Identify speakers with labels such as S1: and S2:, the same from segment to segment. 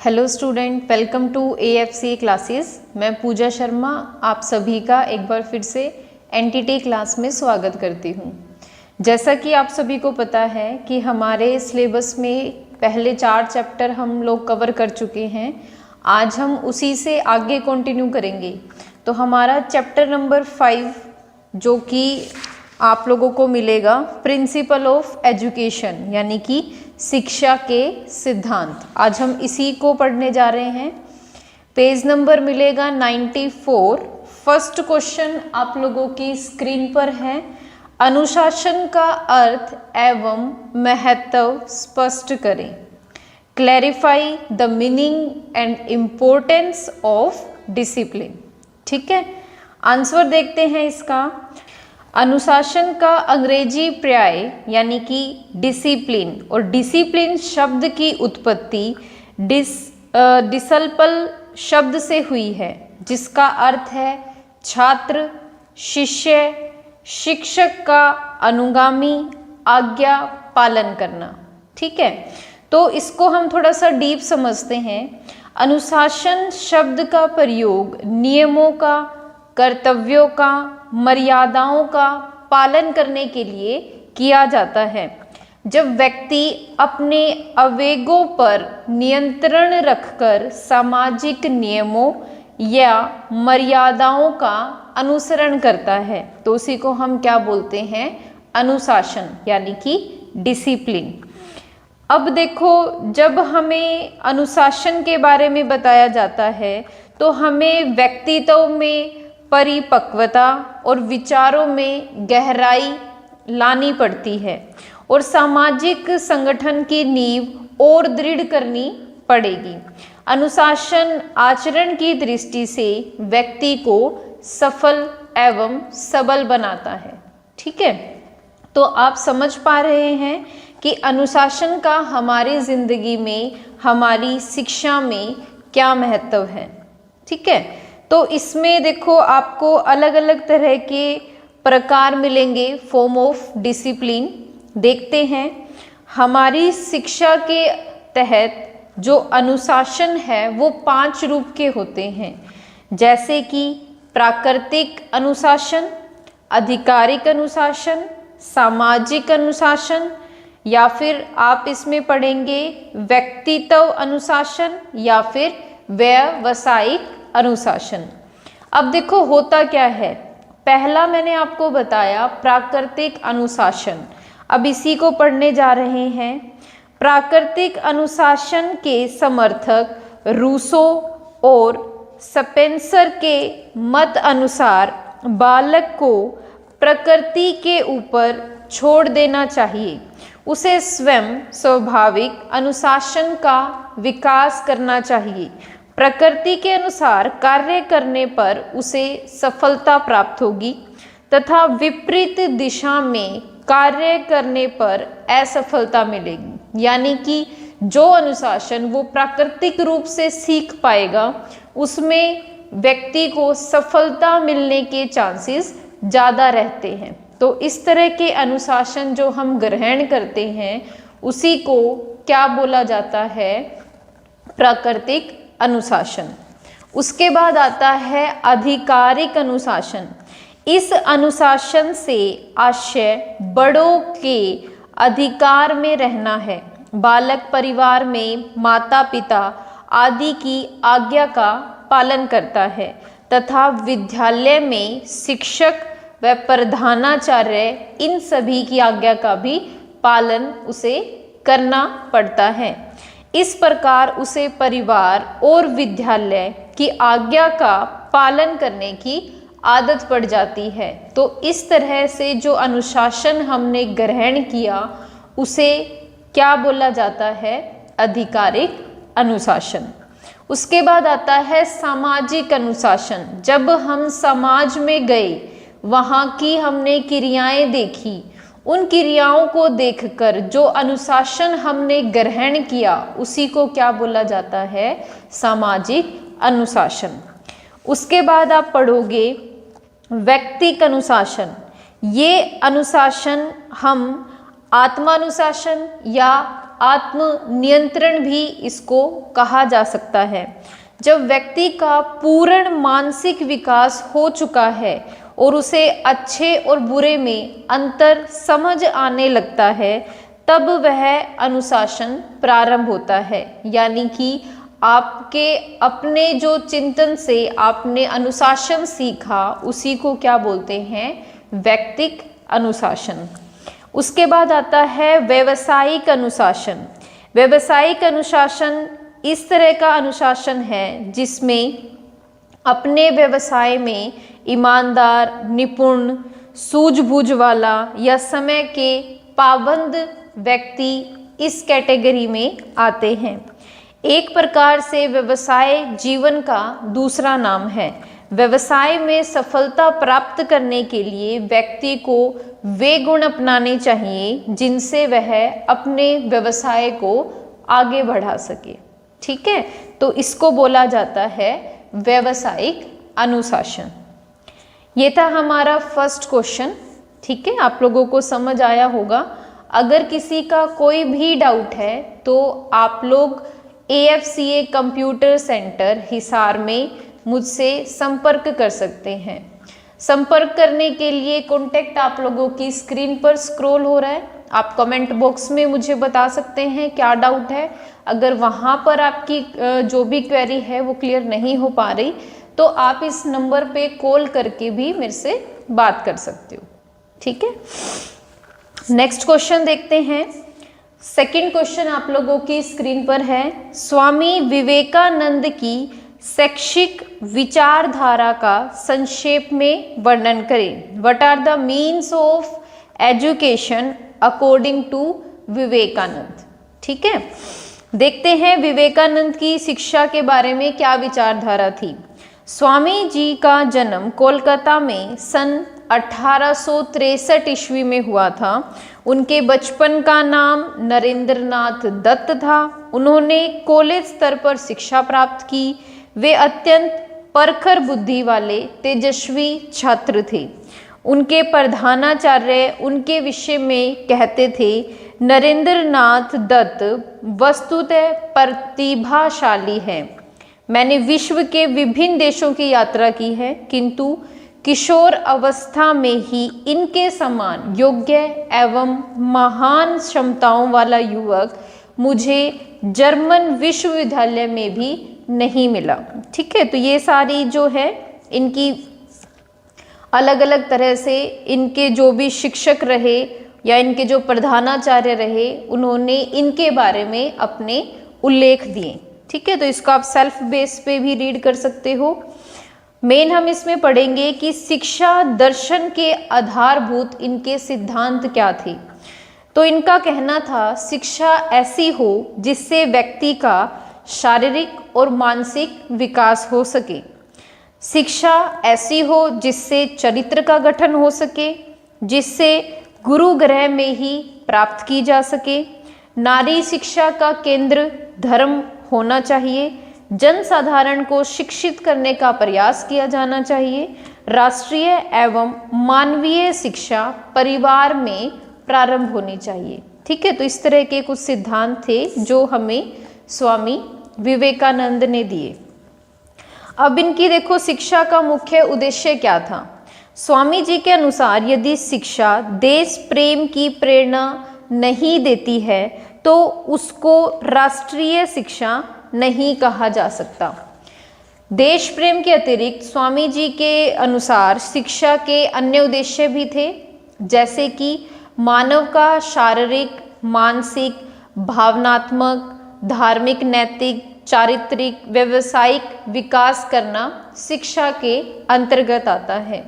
S1: Hello student, welcome to AFC classes. मैं पूजा शर्मा आप सभी का एक बार फिर से एनटीटी क्लास में स्वागत करती हूँ। जैसा कि आप सभी को पता है कि हमारे सिलेबस में पहले 4 चैप्टर हम लोग कवर कर चुके हैं। आज हम उसी से आगे कंटिन्यू करेंगे। तो हमारा चैप्टर नंबर 5 जो कि आप लोगों को मिलेगा प्रिंसिपल ऑफ एजुकेशन, यानी कि शिक्षा के सिद्धांत। आज हम इसी को पढ़ने जा रहे हैं। पेज नंबर मिलेगा 94। फर्स्ट क्वेश्चन आप लोगों की स्क्रीन पर है। अनुशासन का अर्थ एवं महत्व स्पष्ट करें। Clarify the meaning and importance of discipline. ठीक है, आंसर देखते हैं इसका। अनुशासन का अंग्रेजी पर्याय यानी कि डिसिप्लिन, और डिसिप्लिन शब्द की उत्पत्ति डिसल्पल शब्द से हुई है, जिसका अर्थ है छात्र, शिष्य, शिक्षक का अनुगामी, आज्ञा पालन करना। ठीक है, तो इसको हम थोड़ा सा डीप समझते हैं। अनुशासन शब्द का प्रयोग नियमों का, कर्तव्यों का, मर्यादाओं का पालन करने के लिए किया जाता है। जब व्यक्ति अपने आवेगों पर नियंत्रण रखकर सामाजिक नियमों या मर्यादाओं का अनुसरण करता है, तो उसी को हम क्या बोलते हैं? अनुशासन, यानी कि डिसिप्लिन। अब देखो, जब हमें अनुशासन के बारे में बताया जाता है तो हमें व्यक्तित्व में परिपक्वता और विचारों में गहराई लानी पड़ती है, और सामाजिक संगठन की नींव और दृढ़ करनी पड़ेगी। अनुशासन आचरण की दृष्टि से व्यक्ति को सफल एवं सबल बनाता है। ठीक है, तो आप समझ पा रहे हैं कि अनुशासन का हमारी जिंदगी में, हमारी शिक्षा में क्या महत्व है। ठीक है, तो इसमें देखो आपको अलग अलग तरह के प्रकार मिलेंगे, फॉर्म ऑफ डिसिप्लिन। देखते हैं, हमारी शिक्षा के तहत जो अनुशासन है वो 5 रूप के होते हैं, जैसे कि प्राकृतिक अनुशासन, आधिकारिक अनुशासन, सामाजिक अनुशासन, या फिर आप इसमें पढ़ेंगे व्यक्तित्व अनुशासन, या फिर व्यावसायिक अनुशासन। अब देखो होता क्या है, पहला मैंने आपको बताया प्राकृतिक अनुशासन। अब इसी को पढ़ने जा रहे हैं। प्राकृतिक अनुशासन के समर्थक रूसो और स्पेंसर के मत अनुसार बालक को प्रकृति के ऊपर छोड़ देना चाहिए। उसे स्वयं स्वाभाविक अनुशासन का विकास करना चाहिए। प्रकृति के अनुसार कार्य करने पर उसे सफलता प्राप्त होगी तथा विपरीत दिशा में कार्य करने पर असफलता मिलेगी। यानी कि जो अनुशासन वो प्राकृतिक रूप से सीख पाएगा, उसमें व्यक्ति को सफलता मिलने के चांसेस ज़्यादा रहते हैं। तो इस तरह के अनुशासन जो हम ग्रहण करते हैं, उसी को क्या बोला जाता है? प्राकृतिक अनुशासन। उसके बाद आता है आधिकारिक अनुशासन। इस अनुशासन से आशय बड़ों के अधिकार में रहना है। बालक परिवार में माता पिता आदि की आज्ञा का पालन करता है तथा विद्यालय में शिक्षक व प्रधानाचार्य इन सभी की आज्ञा का भी पालन उसे करना पड़ता है। इस प्रकार उसे परिवार और विद्यालय की आज्ञा का पालन करने की आदत पड़ जाती है। तो इस तरह से जो अनुशासन हमने ग्रहण किया, उसे क्या बोला जाता है? आधिकारिक अनुशासन। उसके बाद आता है सामाजिक अनुशासन। जब हम समाज में गए, वहाँ की हमने क्रियाएं देखी, उन क्रियाओं को देखकर जो अनुशासन हमने ग्रहण किया, उसी को क्या बोला जाता है? सामाजिक अनुशासन। उसके बाद आप पढ़ोगे व्यक्तिगत अनुशासन। ये अनुशासन हम आत्मानुशासन या आत्म नियंत्रण भी इसको कहा जा सकता है। जब व्यक्ति का पूर्ण मानसिक विकास हो चुका है और उसे अच्छे और बुरे में अंतर समझ आने लगता है, तब वह अनुशासन प्रारंभ होता है। यानी कि आपके अपने जो चिंतन से आपने अनुशासन सीखा, उसी को क्या बोलते हैं? व्यक्तिक अनुशासन। उसके बाद आता है व्यावसायिक अनुशासन। व्यावसायिक अनुशासन इस तरह का अनुशासन है जिसमें अपने व्यवसाय में ईमानदार, निपुण, सूझबूझ वाला या समय के पाबंद व्यक्ति इस कैटेगरी में आते हैं। एक प्रकार से व्यवसाय जीवन का दूसरा नाम है। व्यवसाय में सफलता प्राप्त करने के लिए व्यक्ति को वे गुण अपनाने चाहिए जिनसे वह अपने व्यवसाय को आगे बढ़ा सके। ठीक है, तो इसको बोला जाता है व्यावसायिक अनुशासन। ये था हमारा फर्स्ट क्वेश्चन। ठीक है, आप लोगों को समझ आया होगा। अगर किसी का कोई भी डाउट है तो आप लोग AFCA कंप्यूटर सेंटर हिसार में मुझसे संपर्क कर सकते हैं। संपर्क करने के लिए कॉन्टैक्ट आप लोगों की स्क्रीन पर स्क्रॉल हो रहा है। आप कमेंट बॉक्स में मुझे बता सकते हैं क्या डाउट है। अगर वहाँ पर आपकी जो भी क्वेरी है वो क्लियर नहीं हो पा रही तो आप इस नंबर पे कॉल करके भी मेरे से बात कर सकते हो। ठीक है, नेक्स्ट क्वेश्चन देखते हैं। सेकंड क्वेश्चन आप लोगों की स्क्रीन पर है। स्वामी विवेकानंद की शैक्षिक विचारधारा का संक्षेप में वर्णन करें। What are the means of education according to Vivekananda. ठीक है, देखते हैं विवेकानंद की शिक्षा के बारे में क्या विचारधारा थी। स्वामी जी का जन्म कोलकाता में सन 1863 ईस्वी में हुआ था। उनके बचपन का नाम नरेंद्रनाथ दत्त था। उन्होंने कॉलेज स्तर पर शिक्षा प्राप्त की। वे अत्यंत परखर बुद्धि वाले तेजस्वी छात्र थे। उनके प्रधानाचार्य उनके विषय में कहते थे, नरेंद्रनाथ दत्त वस्तुतः प्रतिभाशाली है। मैंने विश्व के विभिन्न देशों की यात्रा की है, किंतु किशोर अवस्था में ही इनके समान योग्य एवं महान क्षमताओं वाला युवक मुझे जर्मन विश्वविद्यालय में भी नहीं मिला। ठीक है, तो ये सारी जो है इनकी अलग अलग तरह से इनके जो भी शिक्षक रहे या इनके जो प्रधानाचार्य रहे, उन्होंने इनके बारे में अपने उल्लेख दिए। ठीक है, तो इसको आप सेल्फ बेस पे भी रीड कर सकते हो। मेन हम इसमें पढ़ेंगे कि शिक्षा दर्शन के आधारभूत इनके सिद्धांत क्या थे। तो इनका कहना था शिक्षा ऐसी हो जिससे व्यक्ति का शारीरिक और मानसिक विकास हो सके। शिक्षा ऐसी हो जिससे चरित्र का गठन हो सके, जिससे गुरु गृह में ही प्राप्त की जा सके। नारी शिक्षा का केंद्र धर्म होना चाहिए। जनसाधारण को शिक्षित करने का प्रयास किया जाना चाहिए। राष्ट्रीय एवं मानवीय शिक्षा परिवार में प्रारंभ होनी चाहिए। ठीक है, तो इस तरह के कुछ सिद्धांत थे जो हमें स्वामी विवेकानंद ने दिए। अब इनकी देखो शिक्षा का मुख्य उद्देश्य क्या था। स्वामी जी के अनुसार यदि शिक्षा देश प्रेम की प्रेरणा नहीं देती है तो उसको राष्ट्रीय शिक्षा नहीं कहा जा सकता। देश प्रेम के अतिरिक्त स्वामी जी के अनुसार शिक्षा के अन्य उद्देश्य भी थे, जैसे कि मानव का शारीरिक, मानसिक, भावनात्मक, धार्मिक, नैतिक, चारित्रिक, व्यावसायिक विकास करना शिक्षा के अंतर्गत आता है।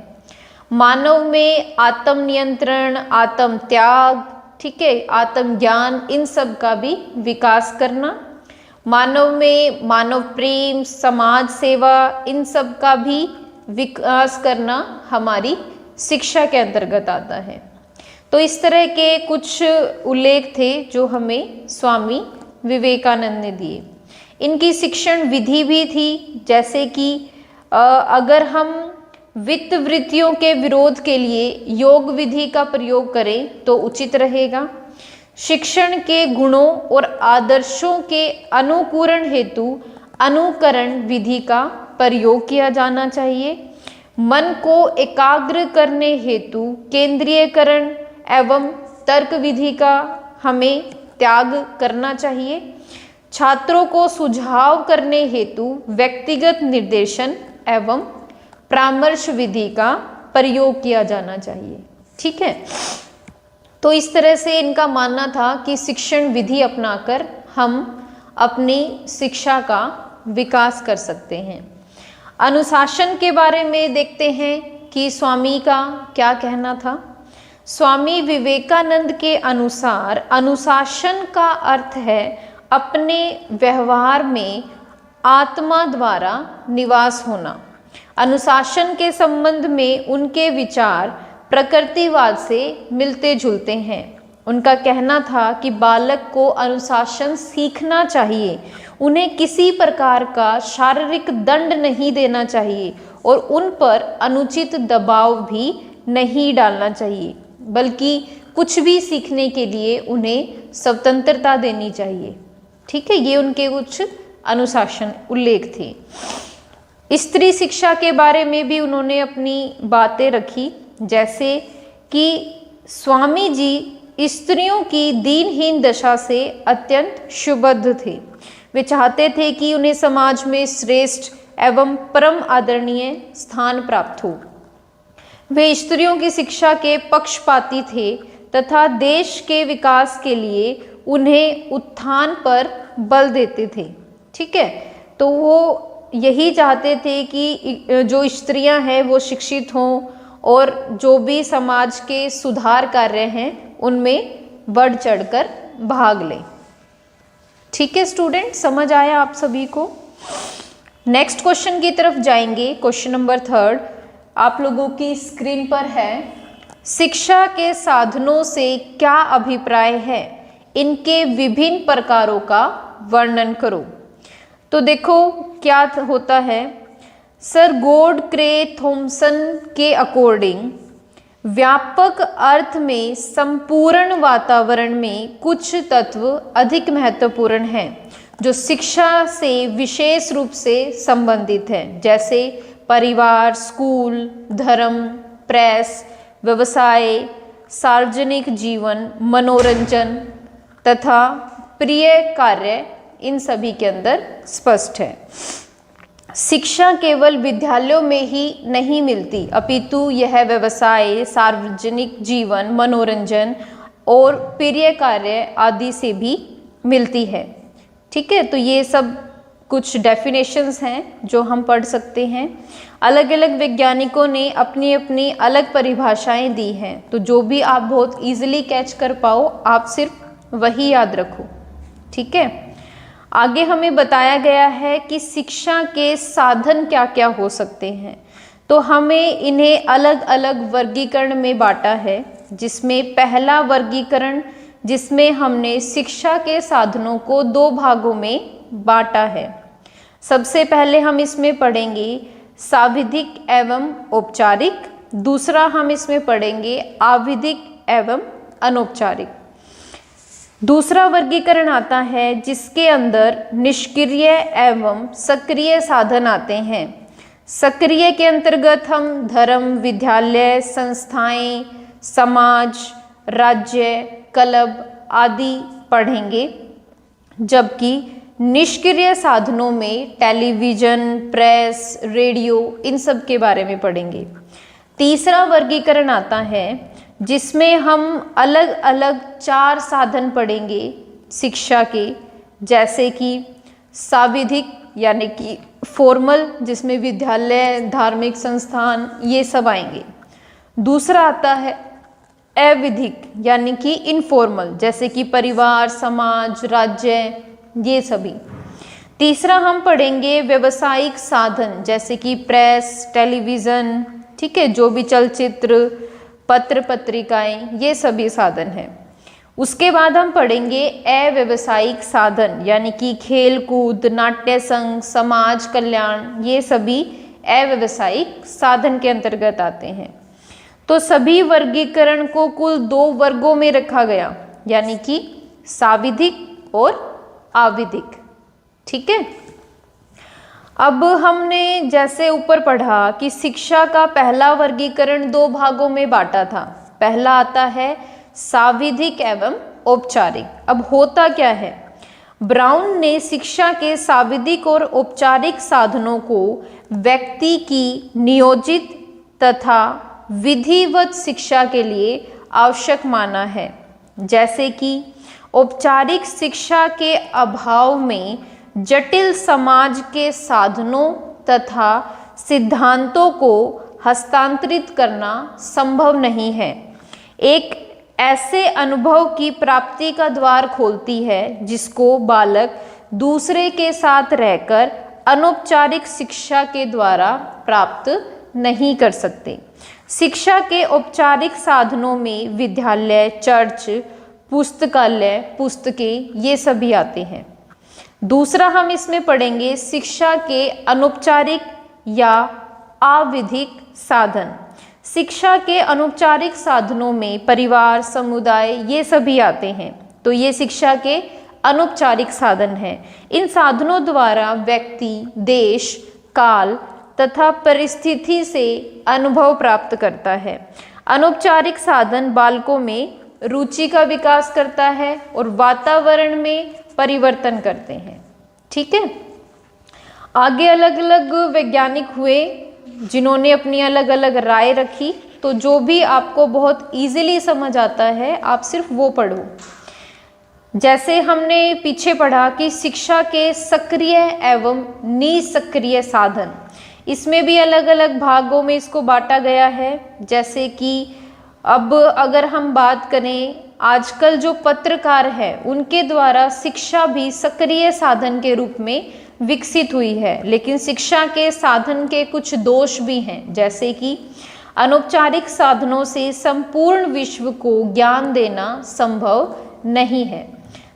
S1: मानव में आत्म नियंत्रण, आत्म त्याग, ठीक है, आत्म ज्ञान, इन सब का भी विकास करना। मानव में मानव प्रेम, समाज सेवा, इन सब का भी विकास करना हमारी शिक्षा के अंतर्गत आता है। तो इस तरह के कुछ उल्लेख थे जो हमें स्वामी विवेकानंद ने दिए। इनकी शिक्षण विधि भी थी, जैसे कि अगर हम वित्त वृत्तियों के विरोध के लिए योग विधि का प्रयोग करें तो उचित रहेगा। शिक्षण के गुणों और आदर्शों के अनुकूरण हेतु अनुकरण विधि का प्रयोग किया जाना चाहिए। मन को एकाग्र करने हेतु केंद्रीयकरण एवं तर्क विधि का हमें त्याग करना चाहिए। छात्रों को सुझाव करने हेतु व्यक्तिगत निर्देशन एवं परामर्श विधि का प्रयोग किया जाना चाहिए। ठीक है, तो इस तरह से इनका मानना था कि शिक्षण विधि अपनाकर हम अपनी शिक्षा का विकास कर सकते हैं। अनुशासन के बारे में देखते हैं कि स्वामी का क्या कहना था। स्वामी विवेकानंद के अनुसार अनुशासन का अर्थ है अपने व्यवहार में आत्मा द्वारा निवास होना। अनुशासन के संबंध में उनके विचार प्रकृतिवाद से मिलते जुलते हैं। उनका कहना था कि बालक को अनुशासन सीखना चाहिए, उन्हें किसी प्रकार का शारीरिक दंड नहीं देना चाहिए और उन पर अनुचित दबाव भी नहीं डालना चाहिए, बल्कि कुछ भी सीखने के लिए उन्हें स्वतंत्रता देनी चाहिए। ठीक है, ये उनके कुछ अनुशासन उल्लेख थे। स्त्री शिक्षा के बारे में भी उन्होंने अपनी बातें रखी, जैसे कि स्वामी जी स्त्रियों की दीनहीन दशा से अत्यंत शुबद्ध थे। वे चाहते थे कि उन्हें समाज में श्रेष्ठ एवं परम आदरणीय स्थान प्राप्त हो। वे स्त्रियों की शिक्षा के पक्षपाती थे तथा देश के विकास के लिए उन्हें उत्थान पर बल देते थे। ठीक है, तो वो यही चाहते थे कि जो स्त्रियां हैं वो शिक्षित हों और जो भी समाज के सुधार कार्य हैं उनमें बढ़ चढ़कर भाग लें। ठीक है स्टूडेंट, समझ आया आप सभी को। नेक्स्ट क्वेश्चन की तरफ जाएंगे। क्वेश्चन नंबर 3 आप लोगों की स्क्रीन पर है। शिक्षा के साधनों से क्या अभिप्राय है, इनके विभिन्न प्रकारों का वर्णन करो। तो देखो क्या होता है, सर गॉडक्रे थॉमसन के अकॉर्डिंग व्यापक अर्थ में संपूर्ण वातावरण में कुछ तत्व अधिक महत्वपूर्ण हैं जो शिक्षा से विशेष रूप से संबंधित हैं, जैसे परिवार, स्कूल, धर्म, प्रेस, व्यवसाय, सार्वजनिक जीवन, मनोरंजन तथा प्रिय कार्य, इन सभी के अंदर स्पष्ट है। शिक्षा केवल विद्यालयों में ही नहीं मिलती, अपितु यह व्यवसाय, सार्वजनिक जीवन, मनोरंजन और प्रिय कार्य आदि से भी मिलती है। ठीक है, तो ये सब कुछ डेफिनेशंस हैं जो हम पढ़ सकते हैं। अलग अलग वैज्ञानिकों ने अपनी अपनी अलग परिभाषाएं दी हैं, तो जो भी आप बहुत इजीली कैच कर पाओ आप सिर्फ वही याद रखो। ठीक है, आगे हमें बताया गया है कि शिक्षा के साधन क्या क्या हो सकते हैं, तो हमें इन्हें अलग अलग वर्गीकरण में बांटा है, जिसमें पहला वर्गीकरण जिसमें हमने शिक्षा के साधनों को 2 भागों में बांटा है। सबसे पहले हम इसमें पढ़ेंगे साविधिक एवं औपचारिक, दूसरा हम इसमें पढ़ेंगे आविधिक एवं अनौपचारिक। दूसरा वर्गीकरण आता है जिसके अंदर निष्क्रिय एवं सक्रिय साधन आते हैं। सक्रिय के अंतर्गत हम धर्म, विद्यालय, संस्थाएं, समाज, राज्य, क्लब आदि पढ़ेंगे, जबकि निष्क्रिय साधनों में टेलीविज़न, प्रेस, रेडियो, इन सब के बारे में पढ़ेंगे। तीसरा वर्गीकरण आता है जिसमें हम अलग अलग 4 साधन पढ़ेंगे शिक्षा के, जैसे कि साविधिक यानी कि फॉर्मल, जिसमें विद्यालय, धार्मिक संस्थान ये सब आएंगे। दूसरा आता है अविधिक यानी कि इनफॉर्मल, जैसे कि परिवार, समाज, राज्य, ये सभी। तीसरा हम पढ़ेंगे व्यवसायिक साधन, जैसे कि प्रेस, टेलीविज़न, ठीक है, जो भी चलचित्र, पत्र पत्रिकाएं, ये सभी साधन हैं। उसके बाद हम पढ़ेंगे अव्यवसायिक साधन, यानी कि खेल कूद, नाट्य संघ, समाज कल्याण, ये सभी अव्यवसायिक साधन के अंतर्गत आते हैं। तो सभी वर्गीकरण को कुल 2 वर्गों में रखा गया, यानी कि साविधिक और आविधिक। ठीक है, अब हमने जैसे ऊपर पढ़ा कि शिक्षा का पहला वर्गीकरण दो भागों में बांटा था। पहला आता है साविधिक एवं औपचारिक। अब होता क्या है, ब्राउन ने शिक्षा के साविधिक और औपचारिक साधनों को व्यक्ति की नियोजित तथा विधिवत शिक्षा के लिए आवश्यक माना है। जैसे कि औपचारिक शिक्षा के अभाव में जटिल समाज के साधनों तथा सिद्धांतों को हस्तांतरित करना संभव नहीं है। एक ऐसे अनुभव की प्राप्ति का द्वार खोलती है जिसको बालक दूसरे के साथ रहकर अनौपचारिक शिक्षा के द्वारा प्राप्त नहीं कर सकते। शिक्षा के औपचारिक साधनों में विद्यालय, चर्च, पुस्तकालय, पुस्तकें, ये सभी आते हैं। दूसरा हम इसमें पढ़ेंगे शिक्षा के अनौपचारिक या आविधिक साधन। शिक्षा के अनौपचारिक साधनों में परिवार, समुदाय, ये सभी आते हैं। तो ये शिक्षा के अनौपचारिक साधन हैं। इन साधनों द्वारा व्यक्ति देश, काल तथा परिस्थिति से अनुभव प्राप्त करता है। अनौपचारिक साधन बालकों में रुचि का विकास करता है और वातावरण में परिवर्तन करते हैं। ठीक है, आगे अलग अलग वैज्ञानिक हुए जिन्होंने अपनी अलग अलग राय रखी। तो जो भी आपको बहुत इजीली समझ आता है आप सिर्फ वो पढ़ो। जैसे हमने पीछे पढ़ा कि शिक्षा के सक्रिय एवं निष्क्रिय साधन, इसमें भी अलग अलग भागों में इसको बांटा गया है। जैसे कि अब अगर हम बात करें, आजकल जो पत्रकार है उनके द्वारा शिक्षा भी सक्रिय साधन के रूप में विकसित हुई है। लेकिन शिक्षा के साधन के कुछ दोष भी हैं, जैसे कि अनौपचारिक साधनों से संपूर्ण विश्व को ज्ञान देना संभव नहीं है।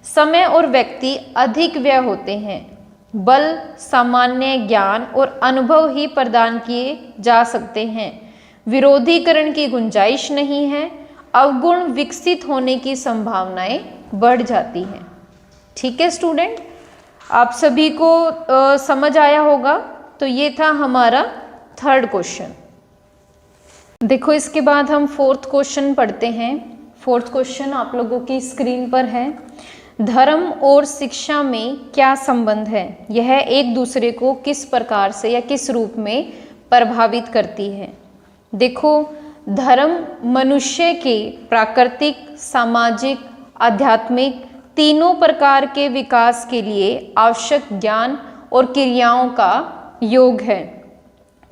S1: समय और व्यक्ति अधिक व्यय होते हैं। बल, सामान्य ज्ञान और अनुभव ही प्रदान किए जा सकते हैं। विरोधीकरण की गुंजाइश नहीं है। अवगुण विकसित होने की संभावनाएं बढ़ जाती हैं। ठीक है स्टूडेंट, आप सभी को समझ आया होगा। तो ये था हमारा थर्ड क्वेश्चन। देखो इसके बाद हम फोर्थ क्वेश्चन पढ़ते हैं। फोर्थ क्वेश्चन आप लोगों की स्क्रीन पर है। धर्म और शिक्षा में क्या संबंध है? यह एक दूसरे को किस प्रकार से या किस रूप में प्रभावित करती है? देखो, धर्म मनुष्य के प्राकृतिक, सामाजिक, आध्यात्मिक तीनों प्रकार के विकास के लिए आवश्यक ज्ञान और क्रियाओं का योग है।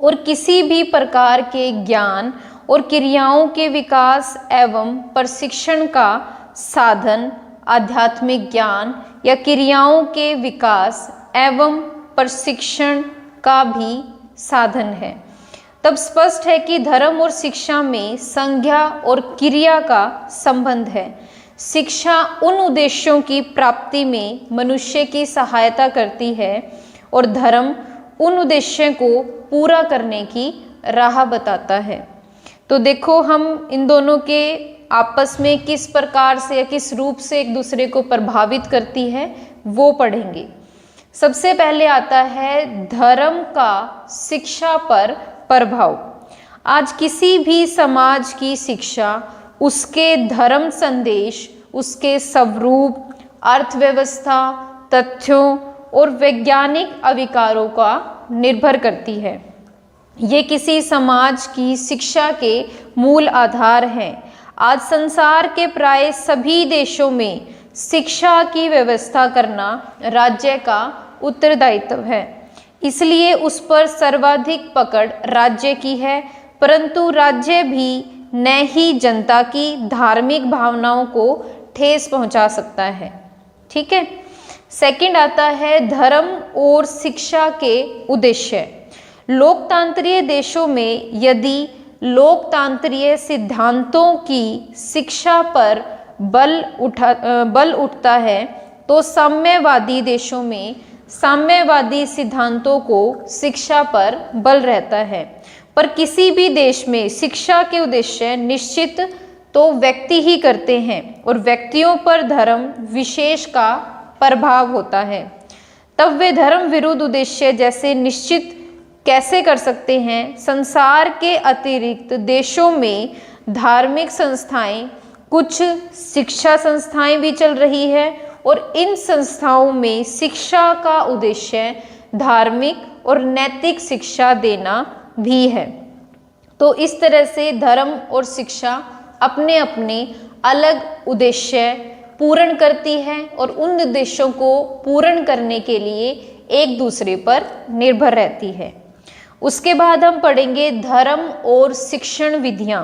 S1: और किसी भी प्रकार के ज्ञान और क्रियाओं के विकास एवं प्रशिक्षण का साधन आध्यात्मिक ज्ञान या क्रियाओं के विकास एवं प्रशिक्षण का भी साधन है। तब स्पष्ट है कि धर्म और शिक्षा में संज्ञा और क्रिया का संबंध है। शिक्षा उन उद्देश्यों की प्राप्ति में मनुष्य की सहायता करती है और धर्म उन उद्देश्यों को पूरा करने की राह बताता है। तो देखो, हम इन दोनों के आपस में किस प्रकार से या किस रूप से एक दूसरे को प्रभावित करती है वो पढ़ेंगे। सबसे पहले आता है धर्म का शिक्षा पर प्रभाव। आज किसी भी समाज की शिक्षा उसके धर्म संदेश, उसके स्वरूप, अर्थव्यवस्था, तथ्यों और वैज्ञानिक आविष्कारों का निर्भर करती है। ये किसी समाज की शिक्षा के मूल आधार हैं। आज संसार के प्राय सभी देशों में शिक्षा की व्यवस्था करना राज्य का उत्तरदायित्व है। इसलिए उस पर सर्वाधिक पकड़ राज्य की है, परंतु राज्य भी न ही जनता की धार्मिक भावनाओं को ठेस पहुंचा सकता है। ठीक है। सेकंड आता है धर्म और शिक्षा के उद्देश्य। लोकतांत्रिक देशों में यदि लोकतांत्रिक सिद्धांतों की शिक्षा पर बल उठता है तो साम्यवादी देशों में साम्यवादी सिद्धांतों को शिक्षा पर बल रहता है। पर किसी भी देश में शिक्षा के उद्देश्य निश्चित तो व्यक्ति ही करते हैं और व्यक्तियों पर धर्म विशेष का प्रभाव होता है, तब वे धर्म विरुद्ध उद्देश्य जैसे निश्चित कैसे कर सकते हैं। संसार के अतिरिक्त देशों में धार्मिक संस्थाएं, कुछ शिक्षा संस्थाएं भी चल रही है और इन संस्थाओं में शिक्षा का उद्देश्य धार्मिक और नैतिक शिक्षा देना भी है। तो इस तरह से धर्म और शिक्षा अपने अपने अलग उद्देश्य पूर्ण करती है और उन उद्देश्यों को पूर्ण करने के लिए एक दूसरे पर निर्भर रहती है। उसके बाद हम पढ़ेंगे धर्म और शिक्षण विधियाँ।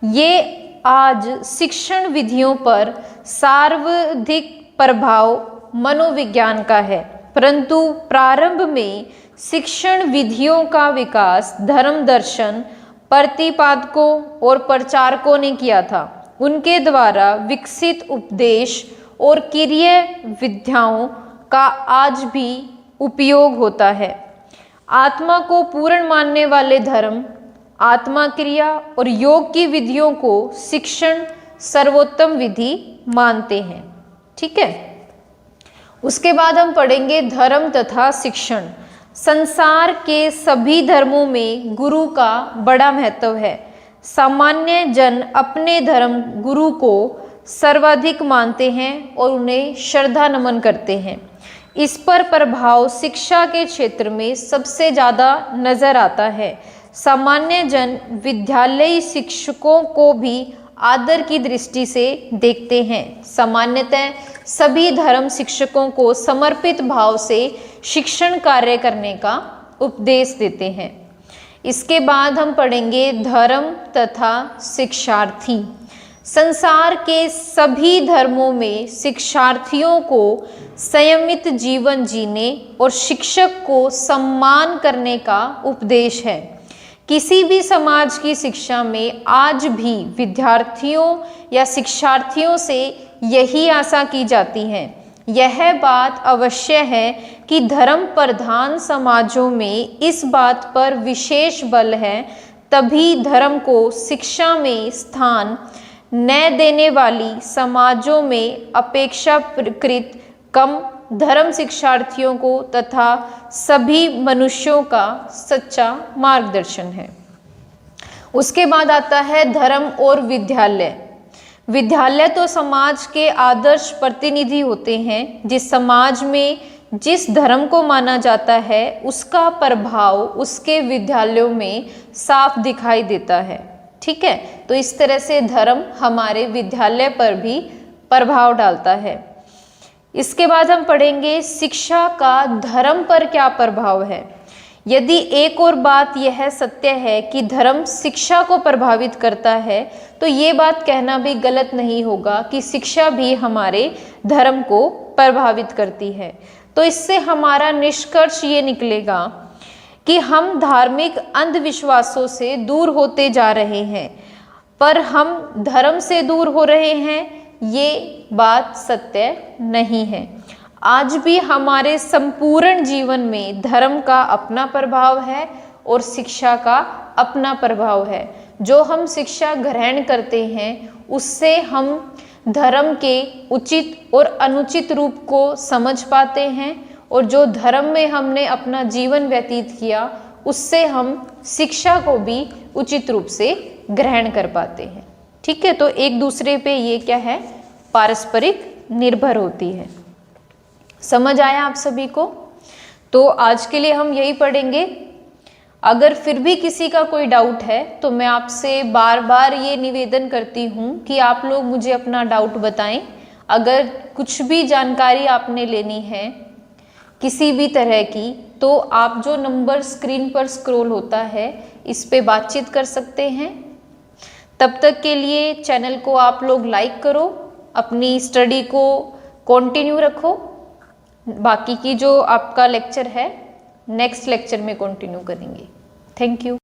S1: ये आज शिक्षण विधियों पर सर्वाधिक प्रभाव मनोविज्ञान का है, परंतु प्रारंभ में शिक्षण विधियों का विकास धर्म दर्शन प्रतिपादकों और प्रचारकों ने किया था। उनके द्वारा विकसित उपदेश और क्रिया विधियों का आज भी उपयोग होता है। आत्मा को पूर्ण मानने वाले धर्म, आत्मा क्रिया और योग की विधियों को शिक्षण सर्वोत्तम विधि मानते हैं। ठीक है, उसके बाद हम पढ़ेंगे धर्म तथा शिक्षण। संसार के सभी धर्मों में गुरु का बड़ा महत्व है। सामान्य जन अपने धर्म गुरु को सर्वाधिक मानते हैं और उन्हें श्रद्धा नमन करते हैं। इस पर प्रभाव शिक्षा के क्षेत्र में सबसे ज़्यादा नज़र आता है। सामान्य जन विद्यालयी शिक्षकों को भी आदर की दृष्टि से देखते हैं। सामान्यतः सभी धर्म शिक्षकों को समर्पित भाव से शिक्षण कार्य करने का उपदेश देते हैं। इसके बाद हम पढ़ेंगे धर्म तथा शिक्षार्थी। संसार के सभी धर्मों में शिक्षार्थियों को संयमित जीवन जीने और शिक्षक को सम्मान करने का उपदेश है। किसी भी समाज की शिक्षा में आज भी विद्यार्थियों या शिक्षार्थियों से यही आशा की जाती है। यह बात अवश्य है कि धर्म प्रधान समाजों में इस बात पर विशेष बल है, तभी धर्म को शिक्षा में स्थान न देने वाली समाजों में अपेक्षाकृत कम धर्म शिक्षार्थियों को तथा सभी मनुष्यों का सच्चा मार्गदर्शन है। उसके बाद आता है धर्म और विद्यालय। विद्यालय तो समाज के आदर्श प्रतिनिधि होते हैं। जिस समाज में जिस धर्म को माना जाता है उसका प्रभाव उसके विद्यालयों में साफ दिखाई देता है। ठीक है, तो इस तरह से धर्म हमारे विद्यालय पर भी प्रभाव डालता है। इसके बाद हम पढ़ेंगे शिक्षा का धर्म पर क्या प्रभाव है। यदि एक और बात यह सत्य है कि धर्म शिक्षा को प्रभावित करता है, तो ये बात कहना भी गलत नहीं होगा कि शिक्षा भी हमारे धर्म को प्रभावित करती है। तो इससे हमारा निष्कर्ष ये निकलेगा कि हम धार्मिक अंधविश्वासों से दूर होते जा रहे हैं, पर हम धर्म से दूर हो रहे हैं, ये बात सत्य नहीं है। आज भी हमारे संपूर्ण जीवन में धर्म का अपना प्रभाव है और शिक्षा का अपना प्रभाव है। जो हम शिक्षा ग्रहण करते हैं उससे हम धर्म के उचित और अनुचित रूप को समझ पाते हैं, और जो धर्म में हमने अपना जीवन व्यतीत किया उससे हम शिक्षा को भी उचित रूप से ग्रहण कर पाते हैं। ठीक है, तो एक दूसरे पे ये क्या है, पारस्परिक निर्भर होती है। समझ आया आप सभी को? तो आज के लिए हम यही पढ़ेंगे। अगर फिर भी किसी का कोई डाउट है तो मैं आपसे बार बार ये निवेदन करती हूँ कि आप लोग मुझे अपना डाउट बताएं। अगर कुछ भी जानकारी आपने लेनी है किसी भी तरह की, तो आप जो नंबर स्क्रीन पर स्क्रॉल होता है इस पे बातचीत कर सकते हैं। तब तक के लिए चैनल को आप लोग लाइक करो, अपनी स्टडी को कंटिन्यू रखो। बाकी की जो आपका लेक्चर है नेक्स्ट लेक्चर में कंटिन्यू करेंगे। Thank you.